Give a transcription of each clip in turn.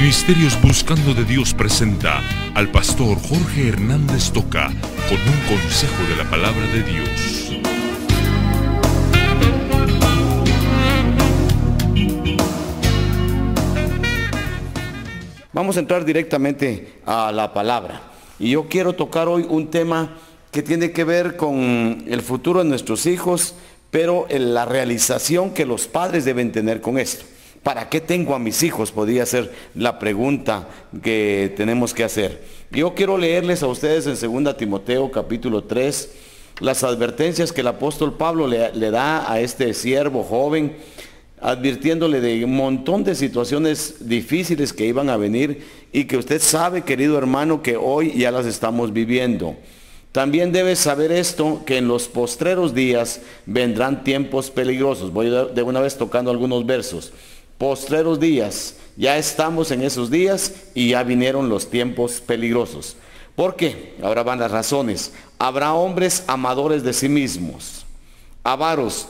Ministerios Buscando de Dios presenta al pastor Jorge Hernández Toca con un consejo de la palabra de Dios. Vamos a entrar directamente a la palabra. Y yo quiero tocar hoy un tema que tiene que ver con el futuro de nuestros hijos, pero en la realización que los padres deben tener con esto. ¿Para qué tengo a mis hijos? Podría ser la pregunta que tenemos que hacer. Yo quiero leerles a ustedes en 2 Timoteo capítulo 3 las advertencias que el apóstol Pablo le da a este siervo joven, advirtiéndole de un montón de situaciones difíciles que iban a venir y que usted sabe, querido hermano, que hoy ya las estamos viviendo. También debes saber esto, que en los postreros días vendrán tiempos peligrosos. Voy de una vez tocando algunos versos. Postreros días, ya estamos en esos días y ya vinieron los tiempos peligrosos. ¿Por qué? Ahora van las razones. Habrá hombres amadores de sí mismos, avaros,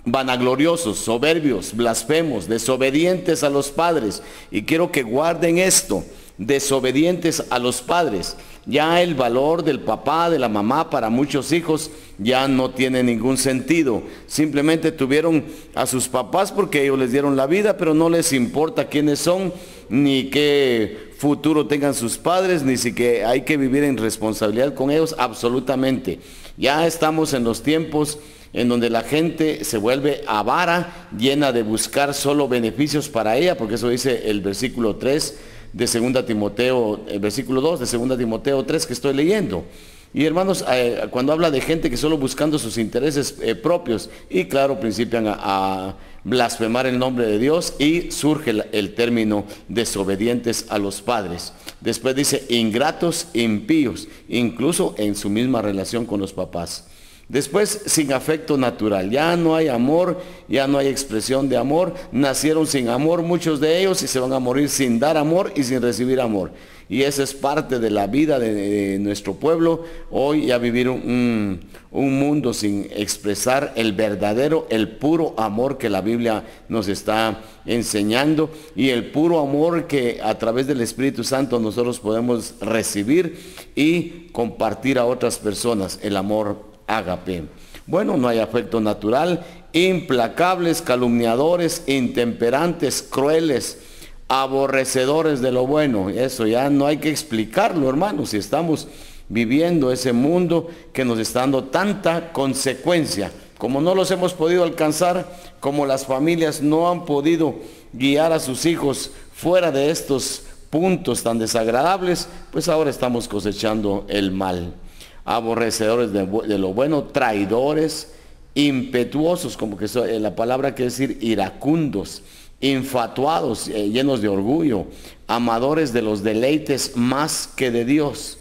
vanagloriosos, soberbios, blasfemos, desobedientes a los padres. Y quiero que guarden esto, desobedientes a los padres. Ya el valor del papá, de la mamá para muchos hijos ya no tiene ningún sentido. Simplemente tuvieron a sus papás porque ellos les dieron la vida, pero no les importa quiénes son, ni qué futuro tengan sus padres, ni si que hay que vivir en responsabilidad con ellos, absolutamente. Ya estamos en los tiempos en donde la gente se vuelve avara, llena de buscar solo beneficios para ella, porque eso dice el versículo 3 de 2 Timoteo, el versículo 2 de 2 Timoteo 3 que estoy leyendo. Y hermanos, cuando habla de gente que solo buscando sus intereses propios, y claro, principian a blasfemar el nombre de Dios, y surge el término desobedientes a los padres. Después dice ingratos, impíos, incluso en su misma relación con los papás. Después, sin afecto natural, ya no hay amor, ya no hay expresión de amor, nacieron sin amor muchos de ellos y se van a morir sin dar amor y sin recibir amor. Y esa es parte de la vida de nuestro pueblo, hoy ya vivir un mundo sin expresar el verdadero, el puro amor que la Biblia nos está enseñando y el puro amor que a través del Espíritu Santo nosotros podemos recibir y compartir a otras personas, el amor ágape. Bueno, no hay afecto natural, implacables, calumniadores, intemperantes, crueles, aborrecedores de lo bueno. Eso ya no hay que explicarlo, hermanos, si estamos viviendo ese mundo que nos está dando tanta consecuencia. Como no los hemos podido alcanzar, como las familias no han podido guiar a sus hijos fuera de estos puntos tan desagradables, pues ahora estamos cosechando el mal. Aborrecedores de lo bueno, traidores, impetuosos, como que la palabra quiere decir iracundos, infatuados, llenos de orgullo, amadores de los deleites más que de Dios.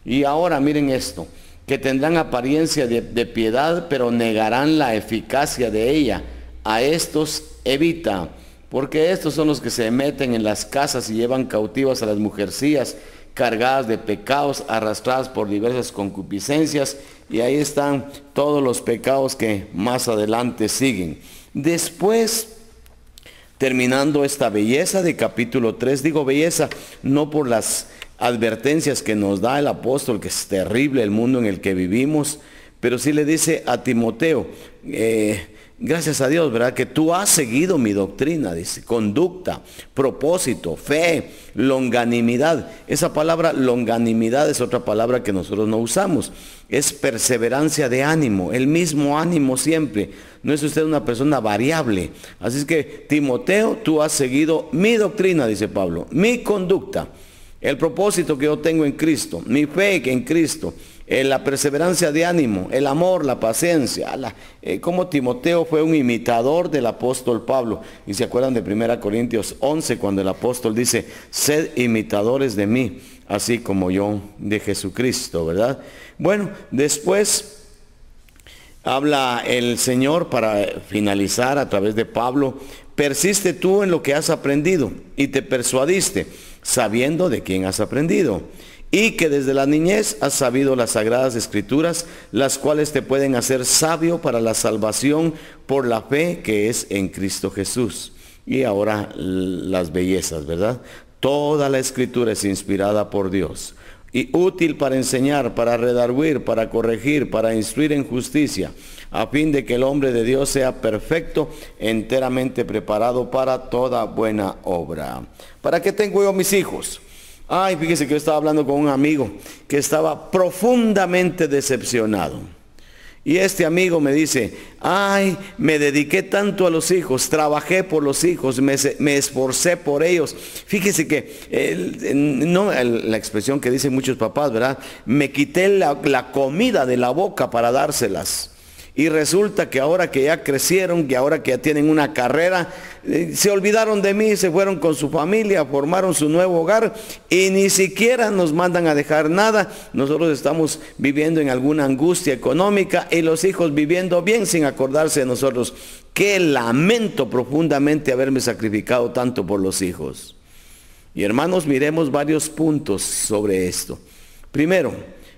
Y ahora miren esto, que tendrán apariencia de piedad, pero negarán la eficacia de ella. A estos evita, porque estos son los que se meten en las casas y llevan cautivas a las mujercillas, cargadas de pecados, arrastradas por diversas concupiscencias, y ahí están todos los pecados que más adelante siguen. Después, terminando esta belleza de capítulo 3, digo belleza no por las advertencias que nos da el apóstol, que es terrible el mundo en el que vivimos, pero sí le dice a Timoteo, gracias a Dios, ¿verdad? Que tú has seguido mi doctrina, dice, conducta, propósito, fe, longanimidad. Esa palabra longanimidad es otra palabra que nosotros no usamos. Es perseverancia de ánimo, el mismo ánimo siempre. No es usted una persona variable. Así es que, Timoteo, tú has seguido mi doctrina, dice Pablo, mi conducta, el propósito que yo tengo en Cristo, mi fe en Cristo, la perseverancia de ánimo, el amor, la paciencia, como Timoteo fue un imitador del apóstol Pablo. Y se acuerdan de 1 Corintios 11, cuando el apóstol dice, sed imitadores de mí, así como yo de Jesucristo, ¿verdad? Bueno, después habla el Señor para finalizar a través de Pablo, persiste tú en lo que has aprendido y te persuadiste, sabiendo de quién has aprendido, y que desde la niñez has sabido las sagradas escrituras, las cuales te pueden hacer sabio para la salvación por la fe que es en Cristo Jesús. Y ahora las bellezas, ¿verdad? Toda la Escritura es inspirada por Dios y útil para enseñar, para redarguir, para corregir, para instruir en justicia, a fin de que el hombre de Dios sea perfecto, enteramente preparado para toda buena obra. ¿Para qué tengo yo mis hijos? Ay, fíjese que yo estaba hablando con un amigo que estaba profundamente decepcionado. Y este amigo me dice, ay, me dediqué tanto a los hijos, trabajé por los hijos, me esforcé por ellos. Fíjese que, la expresión que dicen muchos papás, ¿verdad? Me quité la comida de la boca para dárselas. Y resulta que ahora que ya crecieron, que ahora que ya tienen una carrera, se olvidaron de mí, se fueron con su familia, formaron su nuevo hogar y ni siquiera nos mandan a dejar nada. Nosotros estamos viviendo en alguna angustia económica y los hijos viviendo bien sin acordarse de nosotros. Qué lamento profundamente haberme sacrificado tanto por los hijos. Y hermanos, miremos varios puntos sobre esto. Primero,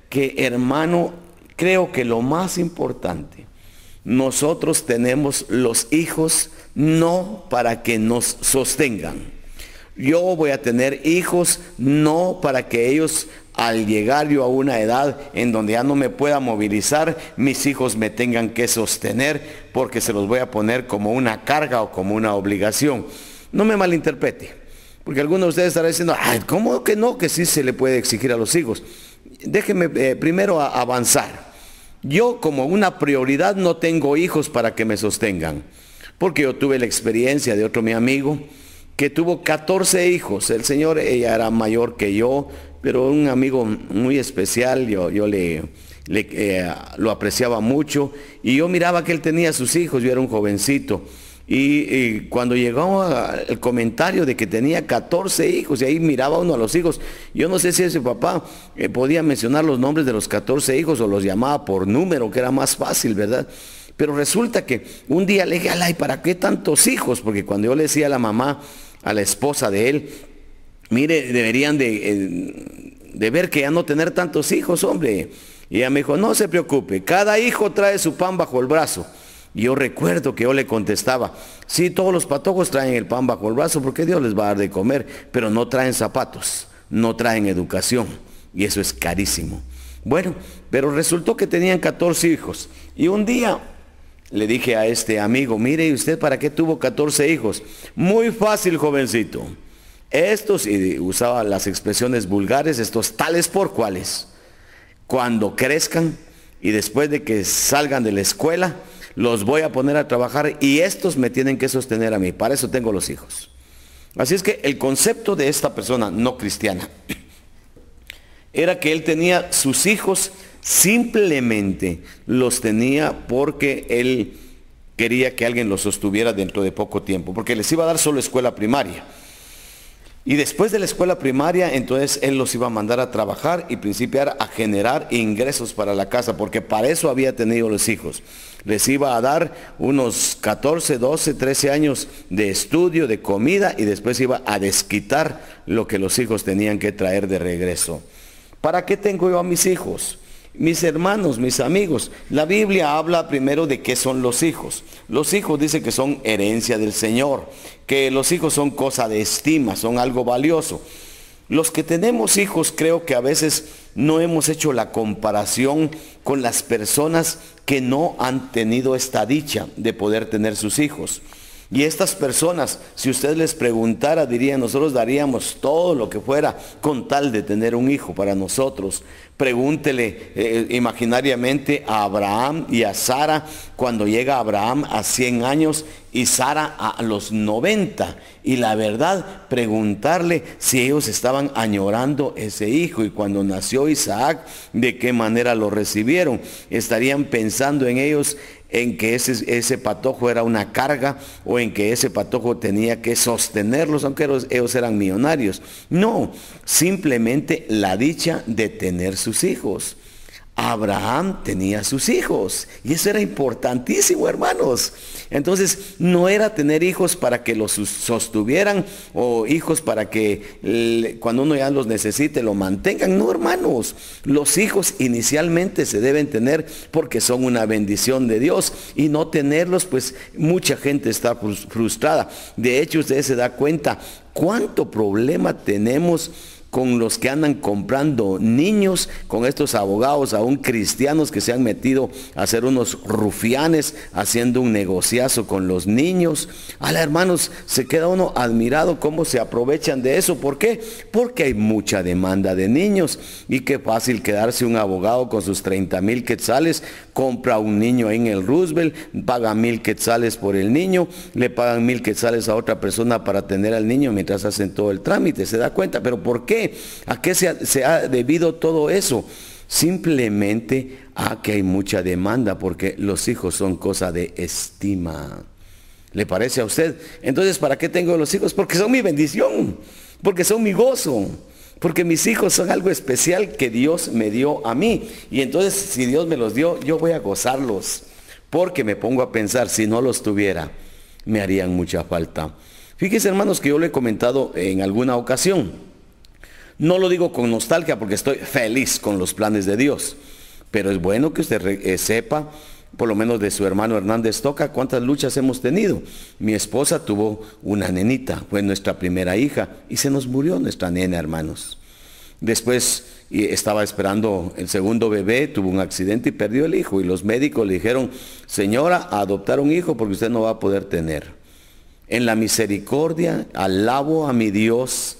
que hermano, creo que lo más importante, nosotros tenemos los hijos no para que nos sostengan. Yo voy a tener hijos no para que ellos, al llegar yo a una edad en donde ya no me pueda movilizar, mis hijos me tengan que sostener porque se los voy a poner como una carga o como una obligación. No me malinterprete, porque algunos de ustedes estarán diciendo, ay, ¿cómo que no? Que sí se le puede exigir a los hijos. Déjenme primero avanzar. Yo como una prioridad no tengo hijos para que me sostengan, porque yo tuve la experiencia de otro mi amigo que tuvo 14 hijos. El señor, ella era mayor que yo, pero un amigo muy especial, yo lo apreciaba mucho y yo miraba que él tenía sus hijos, yo era un jovencito. Y cuando llegó el comentario de que tenía 14 hijos, y ahí miraba uno a los hijos, yo no sé si ese papá podía mencionar los nombres de los 14 hijos o los llamaba por número, que era más fácil, ¿verdad? Pero resulta que un día le dije, ay, ¿para qué tantos hijos? Porque cuando yo le decía a la mamá, a la esposa de él, mire, deberían de ver que ya no tener tantos hijos, hombre. Y ella me dijo, no se preocupe, cada hijo trae su pan bajo el brazo. Y yo recuerdo que yo le contestaba, sí, todos los patojos traen el pan bajo el brazo porque Dios les va a dar de comer, pero no traen zapatos, no traen educación, y eso es carísimo. Bueno, pero resultó que tenían 14 hijos, y un día le dije a este amigo, mire, ¿y usted para qué tuvo 14 hijos? Muy fácil, jovencito. Estos, y usaba las expresiones vulgares, estos tales por cuales, cuando crezcan y después de que salgan de la escuela, los voy a poner a trabajar y estos me tienen que sostener a mí. Para eso tengo los hijos. Así es que el concepto de esta persona no cristiana era que él tenía sus hijos, simplemente los tenía porque él quería que alguien los sostuviera dentro de poco tiempo, porque les iba a dar solo escuela primaria. Y después de la escuela primaria, entonces él los iba a mandar a trabajar y principiar a generar ingresos para la casa, porque para eso había tenido los hijos. Les iba a dar unos 14, 12, 13 años de estudio, de comida, y después iba a desquitar lo que los hijos tenían que traer de regreso. ¿Para qué tengo yo a mis hijos? Mis hermanos, mis amigos, la Biblia habla primero de qué son los hijos. Los hijos dice que son herencia del Señor, que los hijos son cosa de estima, son algo valioso. Los que tenemos hijos creo que a veces no hemos hecho la comparación con las personas que no han tenido esta dicha de poder tener sus hijos. Y estas personas, si usted les preguntara, dirían, nosotros daríamos todo lo que fuera con tal de tener un hijo para nosotros. Pregúntele imaginariamente a Abraham y a Sara, cuando llega Abraham a 100 años y Sara a los 90. Y la verdad, preguntarle si ellos estaban añorando ese hijo, y cuando nació Isaac, de qué manera lo recibieron. Estarían pensando en ellos, en que ese patojo era una carga, o en que ese patojo tenía que sostenerlos, aunque ellos eran millonarios. No, simplemente la dicha de tener sus hijos. Abraham tenía sus hijos y eso era importantísimo, hermanos. Entonces no era tener hijos para que los sostuvieran o hijos para que cuando uno ya los necesite lo mantengan. No, hermanos, los hijos inicialmente se deben tener porque son una bendición de Dios, y no tenerlos, pues mucha gente está frustrada. De hecho, usted se da cuenta cuánto problema tenemos con los que andan comprando niños, con estos abogados aún cristianos que se han metido a ser unos rufianes haciendo un negociazo con los niños. Hermanos, se queda uno admirado cómo se aprovechan de eso. ¿Por qué? Porque hay mucha demanda de niños, y qué fácil quedarse un abogado con sus 30,000 quetzales, compra un niño ahí en el Roosevelt, paga 1,000 quetzales por el niño, le pagan 1,000 quetzales a otra persona para tener al niño mientras hacen todo el trámite. ¿Se da cuenta? ¿Pero por qué? ¿A qué se ha debido todo eso? Simplemente a que hay mucha demanda, porque los hijos son cosa de estima. ¿Le parece a usted? Entonces, ¿para qué tengo los hijos? Porque son mi bendición, porque son mi gozo, porque mis hijos son algo especial que Dios me dio a mí. Y entonces, si Dios me los dio, yo voy a gozarlos, porque me pongo a pensar, si no los tuviera, me harían mucha falta. Fíjense, hermanos, que yo lo he comentado en alguna ocasión. No lo digo con nostalgia, porque estoy feliz con los planes de Dios, pero es bueno que usted sepa, por lo menos de su hermano Hernández Toca, cuántas luchas hemos tenido. Mi esposa tuvo una nenita, fue nuestra primera hija, y se nos murió nuestra nena, hermanos. Después estaba esperando el segundo bebé, tuvo un accidente y perdió el hijo, y los médicos le dijeron: señora, a adoptar un hijo porque usted no va a poder tener. En la misericordia, alabo a mi Dios.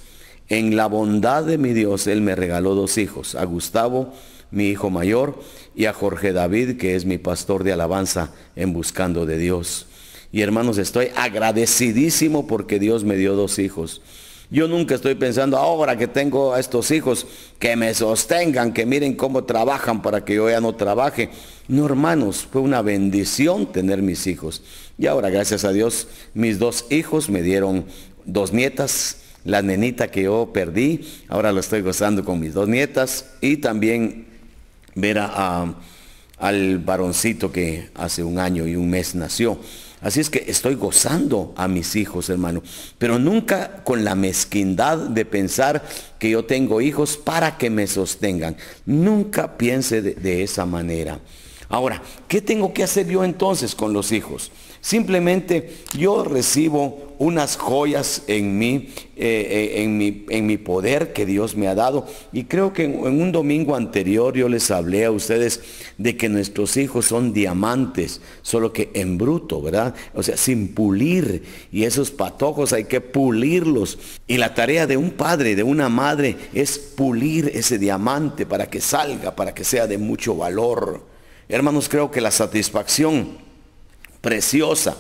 En la bondad de mi Dios, Él me regaló 2 hijos, a Gustavo, mi hijo mayor, y a Jorge David, que es mi pastor de alabanza en Buscando de Dios. Y hermanos, estoy agradecidísimo porque Dios me dio 2 hijos. Yo nunca estoy pensando, ahora que tengo a estos hijos, que me sostengan, que miren cómo trabajan para que yo ya no trabaje. No, hermanos, fue una bendición tener mis hijos. Y ahora, gracias a Dios, mis 2 hijos me dieron 2 nietas. La nenita que yo perdí, ahora lo estoy gozando con mis 2 nietas, y también ver al varoncito que hace 1 año y 1 mes nació. Así es que estoy gozando a mis hijos, hermano, pero nunca con la mezquindad de pensar que yo tengo hijos para que me sostengan. Nunca piense de esa manera. Ahora, ¿qué tengo que hacer yo entonces con los hijos? Simplemente yo recibo unas joyas en mi poder que Dios me ha dado, y creo que en un domingo anterior yo les hablé a ustedes de que nuestros hijos son diamantes, solo que en bruto, ¿verdad? O sea, sin pulir, y esos patojos hay que pulirlos, y la tarea de un padre, de una madre, es pulir ese diamante para que salga, para que sea de mucho valor. Hermanos, creo que la satisfacción preciosa,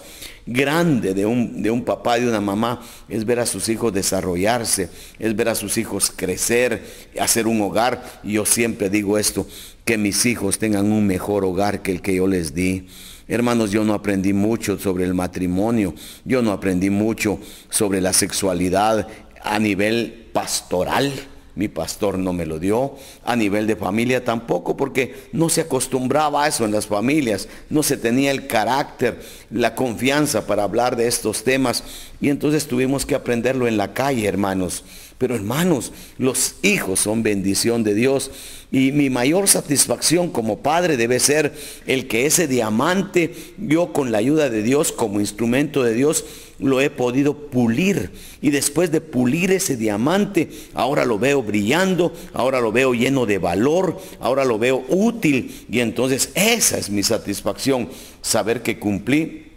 grande de un papá y de una mamá es ver a sus hijos desarrollarse, es ver a sus hijos crecer, hacer un hogar. Y yo siempre digo esto, que mis hijos tengan un mejor hogar que el que yo les di. Hermanos, yo no aprendí mucho sobre el matrimonio, yo no aprendí mucho sobre la sexualidad a nivel pastoral. Mi pastor no me lo dio. A nivel de familia tampoco, porque no se acostumbraba a eso en las familias. No se tenía el carácter, la confianza para hablar de estos temas. Y entonces tuvimos que aprenderlo en la calle, hermanos. Pero hermanos, los hijos son bendición de Dios. Y mi mayor satisfacción como padre debe ser el que ese diamante, yo con la ayuda de Dios, como instrumento de Dios, lo he podido pulir. Y después de pulir ese diamante, ahora lo veo brillando, ahora lo veo lleno de valor, ahora lo veo útil. Y entonces esa es mi satisfacción, saber que cumplí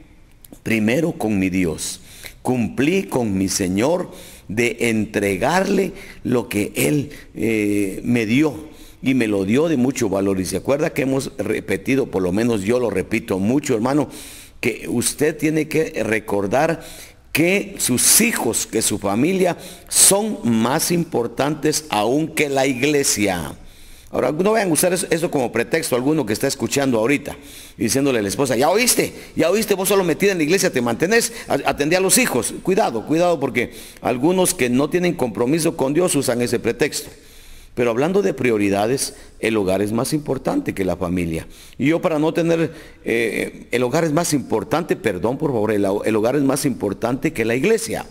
primero con mi Dios, cumplí con mi Señor, de entregarle lo que Él me dio. Y me lo dio de mucho valor. Y se acuerda que hemos repetido, por lo menos yo lo repito mucho, hermano, que usted tiene que recordar que sus hijos, que su familia son más importantes aún que la iglesia. Ahora, no vayan a usar eso como pretexto, alguno que está escuchando ahorita, y diciéndole a la esposa: ya oíste, vos solo metida en la iglesia te mantenés, atendí a los hijos. Cuidado, porque algunos que no tienen compromiso con Dios usan ese pretexto. Pero hablando de prioridades, el hogar es más importante que la familia. Y yo, para no tener, el hogar es más importante, perdón por favor, el hogar es más importante que la iglesia.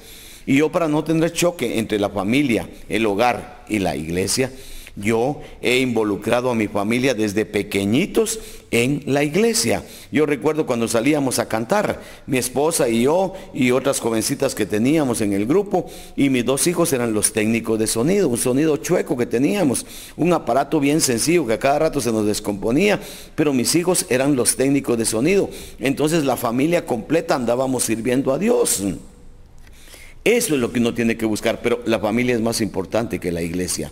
Y yo, para no tener choque entre la familia, el hogar y la iglesia, yo he involucrado a mi familia desde pequeñitos en la iglesia. Yo recuerdo cuando salíamos a cantar, mi esposa y yo y otras jovencitas que teníamos en el grupo, y mis 2 hijos eran los técnicos de sonido, un sonido chueco que teníamos, un aparato bien sencillo que a cada rato se nos descomponía, pero mis hijos eran los técnicos de sonido. Entonces la familia completa andábamos sirviendo a Dios. Eso es lo que uno tiene que buscar, pero la familia es más importante que la iglesia.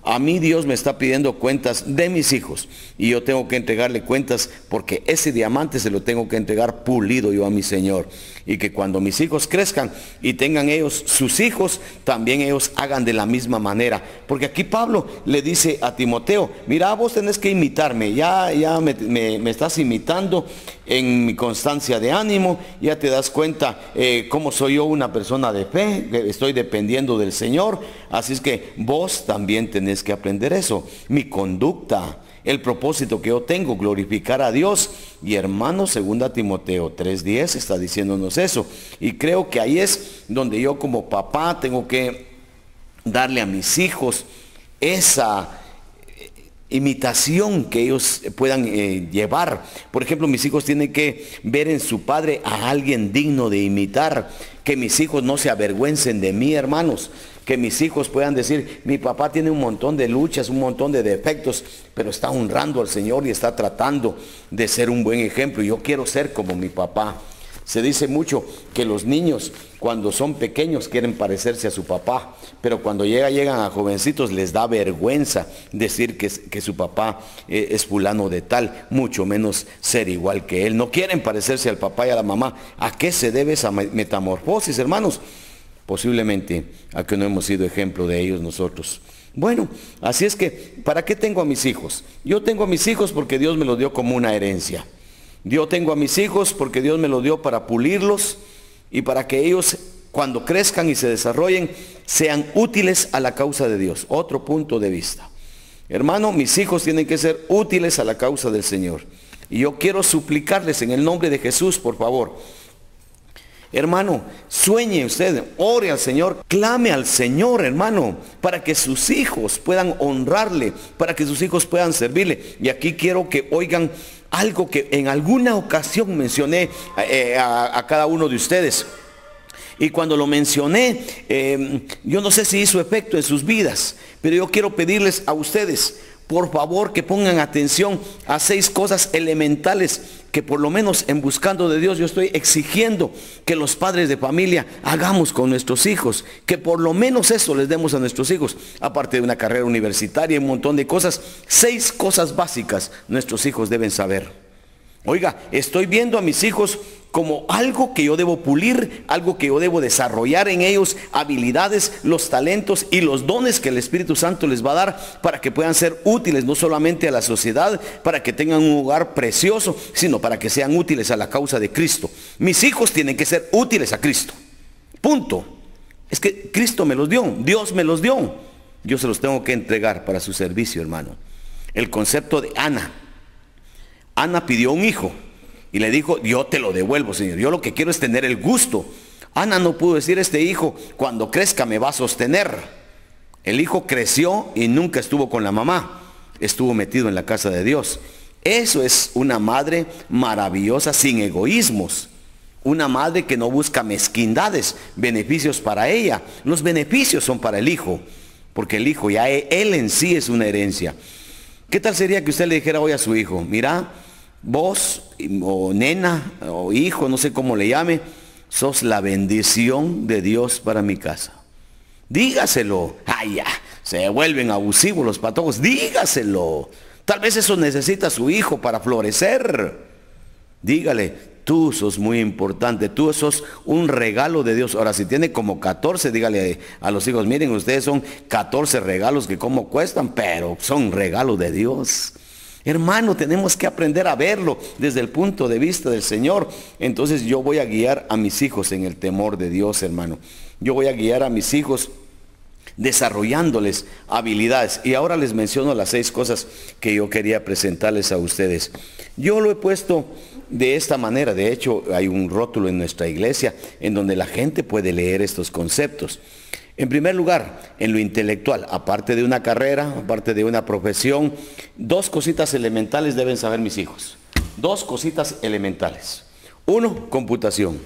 A mí Dios me está pidiendo cuentas de mis hijos y yo tengo que entregarle cuentas, porque ese diamante se lo tengo que entregar pulido yo a mi Señor. Y que cuando mis hijos crezcan y tengan ellos sus hijos, también ellos hagan de la misma manera. Porque aquí Pablo le dice a Timoteo, mira, vos tenés que imitarme, ya me estás imitando en mi constancia de ánimo, ya te das cuenta cómo soy yo una persona de fe, que estoy dependiendo del Señor, así es que vos también tenés que aprender eso, mi conducta, el propósito que yo tengo, glorificar a Dios. Y hermano, 2 Timoteo 3:10 está diciéndonos eso, y creo que ahí es donde yo como papá tengo que darle a mis hijos esa imitación que ellos puedan llevar. Por ejemplo, mis hijos tienen que ver en su padre a alguien digno de imitar, que mis hijos no se avergüencen de mí, hermanos, que mis hijos puedan decir, mi papá tiene un montón de luchas, un montón de defectos, pero está honrando al Señor y está tratando de ser un buen ejemplo. Yo quiero ser como mi papá. Se dice mucho que los niños, cuando son pequeños, quieren parecerse a su papá, pero cuando llegan a jovencitos les da vergüenza decir que su papá es fulano de tal, mucho menos ser igual que él. No quieren parecerse al papá y a la mamá. ¿A qué se debe esa metamorfosis, hermanos? Posiblemente a que no hemos sido ejemplo de ellos nosotros. Bueno, así es que, ¿para qué tengo a mis hijos? Yo tengo a mis hijos porque Dios me los dio como una herencia. Yo tengo a mis hijos porque Dios me los dio para pulirlos y para que ellos, cuando crezcan y se desarrollen, sean útiles a la causa de Dios. Otro punto de vista. Hermano, mis hijos tienen que ser útiles a la causa del Señor. Y yo quiero suplicarles en el nombre de Jesús, por favor. Hermano, sueñe usted, ore al Señor, clame al Señor, hermano, para que sus hijos puedan honrarle, para que sus hijos puedan servirle. Y aquí quiero que oigan algo que en alguna ocasión mencioné a cada uno de ustedes. Y cuando lo mencioné, yo no sé si hizo efecto en sus vidas, pero yo quiero pedirles a ustedes, por favor, que pongan atención a 6 cosas elementales que, por lo menos en Buscando de Dios, yo estoy exigiendo que los padres de familia hagamos con nuestros hijos, que por lo menos eso les demos a nuestros hijos, aparte de una carrera universitaria y un montón de cosas. 6 cosas básicas nuestros hijos deben saber. Oiga, estoy viendo a mis hijos como algo que yo debo pulir, algo que yo debo desarrollar en ellos, habilidades, los talentos y los dones que el Espíritu Santo les va a dar para que puedan ser útiles no solamente a la sociedad, para que tengan un hogar precioso, sino para que sean útiles a la causa de Cristo. Mis hijos tienen que ser útiles a Cristo. Punto. Es que Cristo me los dio, Dios me los dio. Yo se los tengo que entregar para su servicio, hermano. El concepto de Ana. Ana pidió un hijo y le dijo, yo te lo devuelvo, Señor. Yo lo que quiero es tener el gusto. Ana no pudo decir, este hijo cuando crezca me va a sostener. El hijo creció y nunca estuvo con la mamá. Estuvo metido en la casa de Dios. Eso es una madre maravillosa, sin egoísmos. Una madre que no busca mezquindades, beneficios para ella. Los beneficios son para el hijo, porque el hijo ya él en sí es una herencia. ¿Qué tal sería que usted le dijera hoy a su hijo, mira, vos o nena o hijo, no sé cómo le llame, sos la bendición de Dios para mi casa? Dígaselo. Ay, ya, se vuelven abusivos los patojos. Dígaselo. Tal vez eso necesita su hijo para florecer. Dígale, tú sos muy importante, tú sos un regalo de Dios. Ahora, si tiene como 14, dígale a los hijos, miren, ustedes son 14 regalos que como cuestan, pero son regalos de Dios. Hermano, tenemos que aprender a verlo desde el punto de vista del Señor. Entonces yo voy a guiar a mis hijos en el temor de Dios, hermano. Yo voy a guiar a mis hijos desarrollándoles habilidades. Y ahora les menciono las 6 cosas que yo quería presentarles a ustedes. Yo lo he puesto de esta manera. De hecho, hay un rótulo en nuestra iglesia en donde la gente puede leer estos conceptos. En primer lugar, en lo intelectual, aparte de una carrera, aparte de una profesión, 2 cositas elementales deben saber mis hijos. 2 cositas elementales. 1, computación.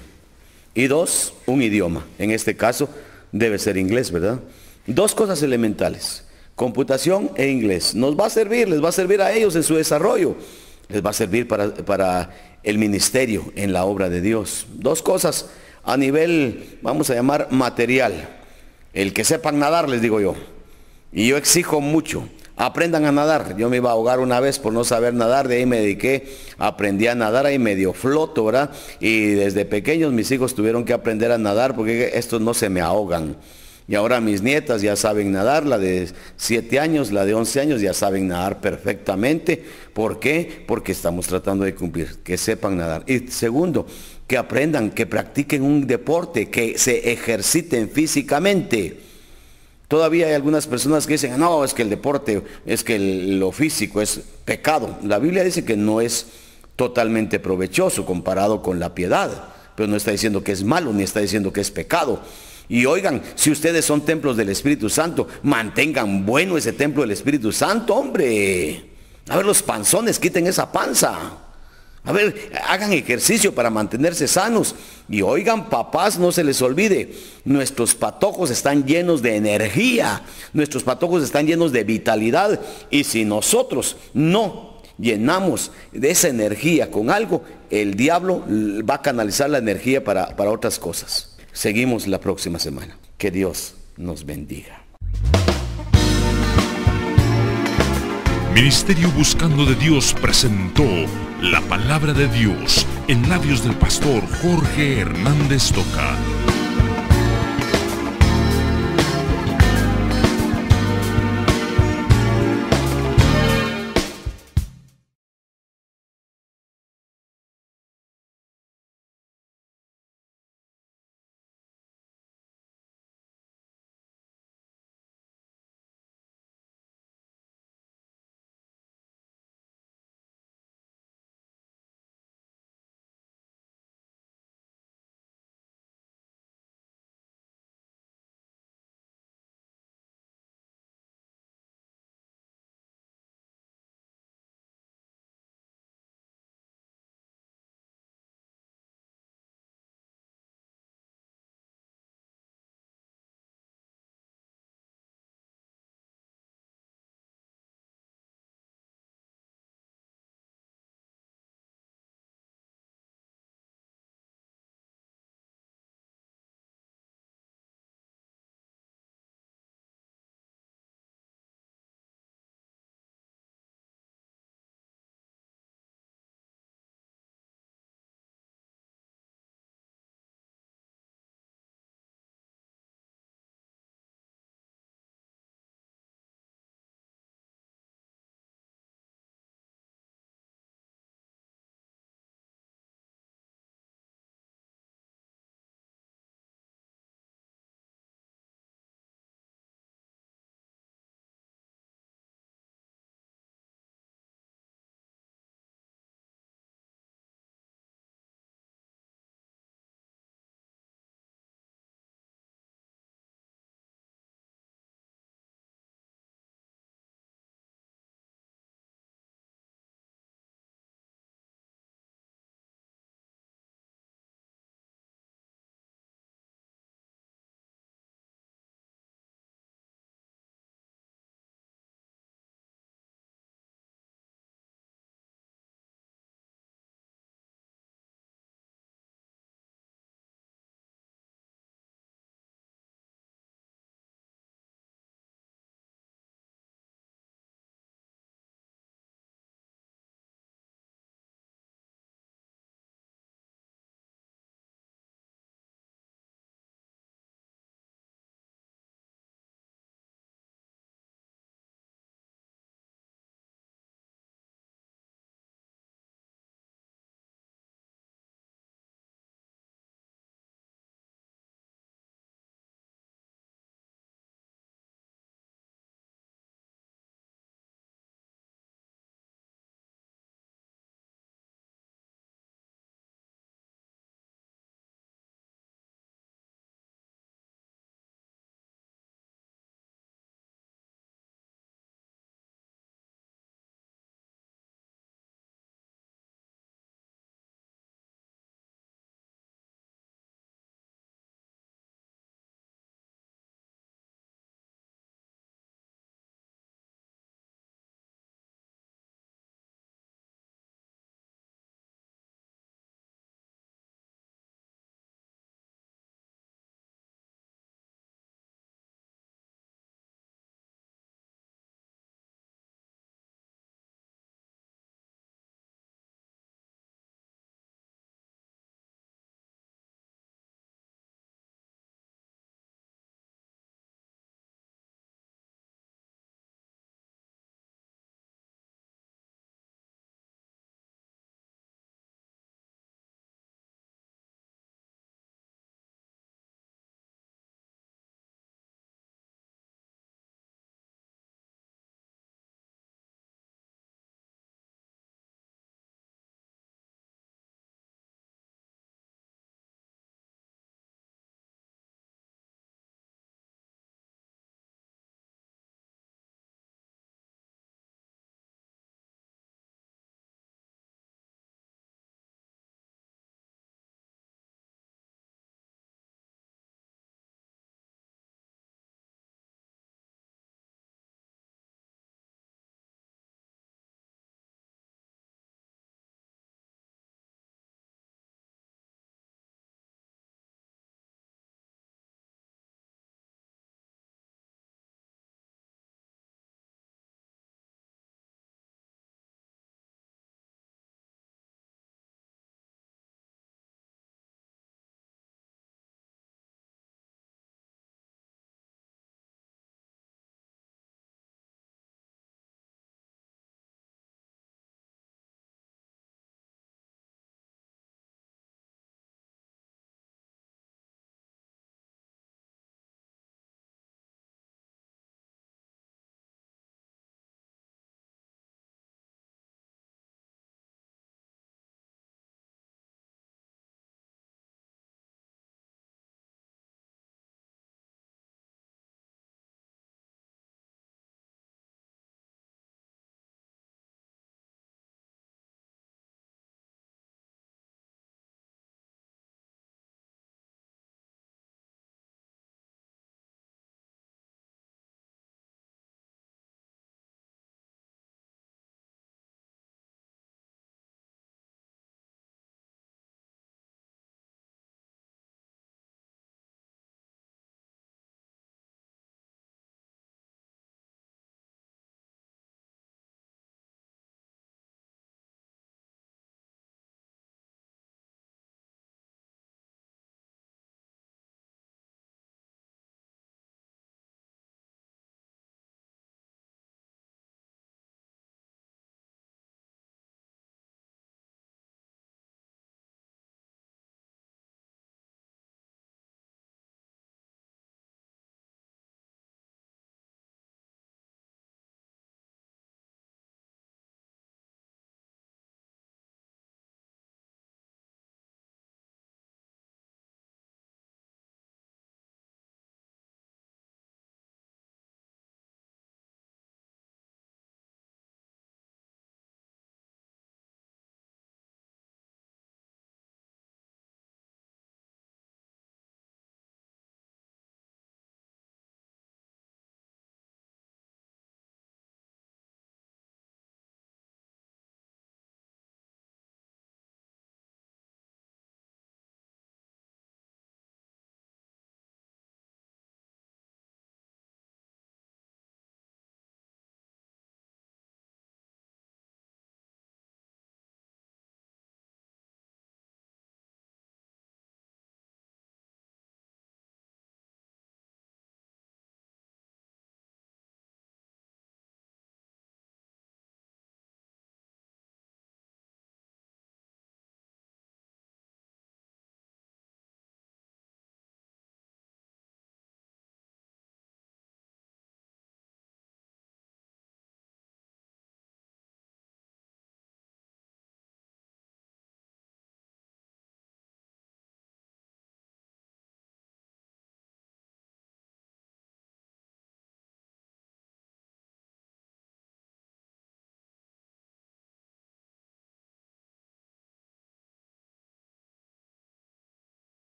Y 2, un idioma. En este caso, debe ser inglés, ¿verdad? 2 cosas elementales. Computación e inglés. Nos va a servir, les va a servir a ellos en su desarrollo. Les va a servir para el ministerio en la obra de Dios. 2 cosas a nivel, vamos a llamar, material. El que sepan nadar, les digo yo. Y yo exijo mucho. Aprendan a nadar. Yo me iba a ahogar una vez por no saber nadar. De ahí me dediqué, aprendí a nadar. Ahí medio floto, ¿verdad? Y desde pequeños mis hijos tuvieron que aprender a nadar porque estos no se me ahogan. Y ahora mis nietas ya saben nadar. La de 7 años, la de 11 años ya saben nadar perfectamente. ¿Por qué? Porque estamos tratando de cumplir. Que sepan nadar. Y segundo, que aprendan, que practiquen un deporte, que se ejerciten físicamente. Todavía hay algunas personas que dicen, no, es que el deporte, es que lo físico es pecado. La Biblia dice que no es totalmente provechoso comparado con la piedad, pero no está diciendo que es malo, ni está diciendo que es pecado. Y oigan, si ustedes son templos del Espíritu Santo, mantengan bueno ese templo del Espíritu Santo, hombre. A ver, los panzones, quiten esa panza. A ver, hagan ejercicio para mantenerse sanos. Y oigan, papás, no se les olvide, nuestros patojos están llenos de energía, nuestros patojos están llenos de vitalidad. Y si nosotros no llenamos de esa energía con algo, el diablo va a canalizar la energía para otras cosas. Seguimos la próxima semana. Que Dios nos bendiga. Ministerio Buscando de Dios presentó la palabra de Dios en labios del pastor Jorge Hernández Toca.